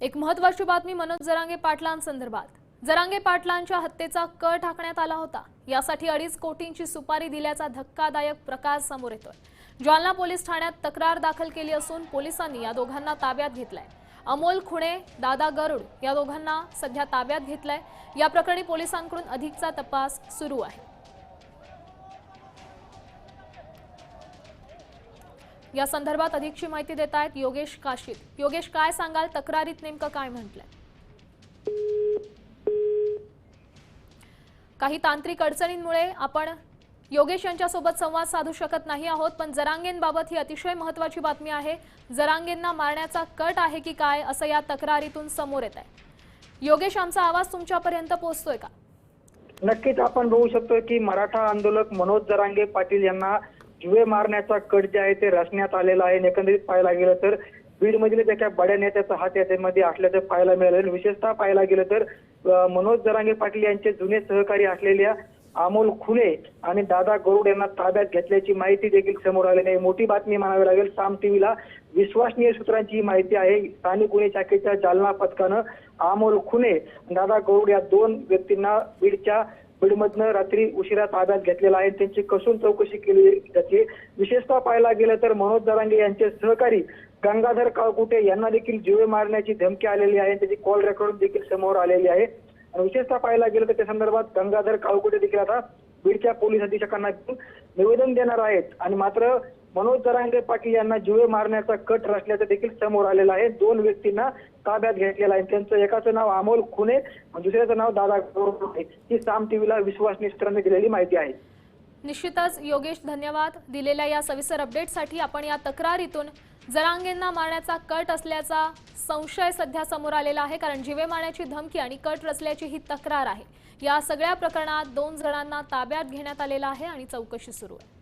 एक महत्त्वाची बातमी मनोज जरांगे पाटलांसंदर्भात। जरांगे पाटलांच्या हत्येचा कट टाकण्यात आला होता। यासाठी 2.5 कोटींची सुपारी दिल्याचा धक्कादायक प्रकार समोर येतोय। जालना पोलीस ठाण्यात तक्रार दाखल केली असून पोलिसांनी या दोघांना ताब्यात घेतलंय। अमोल खुणे, दादा गरुड या दोघांना सध्या ताब्यात घेतलंय। या प्रकरणी पोलिसांकडून अधिकचा तपास सुरू आहे। या संदर्भात अधिकची माहिती देत आहेत योगेश काशीद। योगेश, काय सांगाल, तक्रारीत नेमकं काय म्हटलंय? काही तांत्रिक अडचणींमुळे आपण योगेश यांच्यासोबत संवाद साधू शकत नाही आहोत, पण जरांगेंबाबत ही अतिशय महत्त्वाची बातमी आहे। जरांगेंना मारण्याचा कट आहे की काय असं या तक्रारीतून समोर येत आहे। योगेश, आमचा आवाज तुमच्यापर्यंत पोहोचतोय का? नक्कीच आपण बघू शकतो की मराठा आंदोलक मनोज जरांगे पाटील यांना जीवे मारण्याचा कट जे आहे ते रचण्यात आलेला आहे। एकंदरीत पाहायला गेलं तर बीड मधील एका बड्या नेत्याचा हात याच्यामध्ये असल्याचं पाहायला मिळालं। विशेषतः पाहायला गेलं तर मनोज जरांगे पाटील यांचे जुने सहकारी असलेल्या अमोल खुणे आणि दादा गरुड यांना ताब्यात घेतल्याची माहिती देखील समोर आलेली आहे। मोठी बातमी म्हणावी लागेल। साम टीव्हीला विश्वसनीय सूत्रांची माहिती आहे। स्थानिक गुन्हे शाखेच्या जालना पथकानं अमोल खुणे, दादा गरुड या 2 व्यक्तींना बीडमधनं रात्री उशिरा ताब्यात घेतलेला आहे। त्यांची कसून चौकशी केली जाते। विशेषतः पाहायला गेलं तर मनोज जरांगे यांचे सहकारी गंगाधर काळकुटे यांना देखील जीवे मारण्याची धमकी आलेली आहे। त्याची कॉल रेकॉर्ड देखील समोर आलेली आहे। विशेषतः पाहायला गेलं तर त्या संदर्भात गंगाधर काळकुटे देखील आता बीडच्या पोलीस अधीक्षकांना निवेदन देणार आहेत। आणि मात्र मनोज जरांगे पाटील यांना जीवे मारण्याचा कट रचल्याचं देखील समोर आलेलं आहे। 2 व्यक्तींना ताब्यात घेतलेला आहे। त्यांचं एकाचं नाव अमोल खुणे आणि दुसऱ्याचं नाव दादा गरुड आहे। ही साम टीव्हीला विश्वसनीय सूत्रांनी दिलेली माहिती आहे। निश्चितच योगेश, धन्यवाद दिलेल्या या सविस्तर अपडेटसाठी। आपण या तक्रारीतून जरांगेंना मारण्याचा कट असल्याचा संशय सध्या समोर आलेला आहे, कारण जीवे मारण्याची धमकी आणि कट रचल्याची ही तक्रार आहे। या सगळ्या प्रकरणात 2 जणांना ताब्यात घेण्यात आलेला आहे आणि चौकशी सुरू आहे।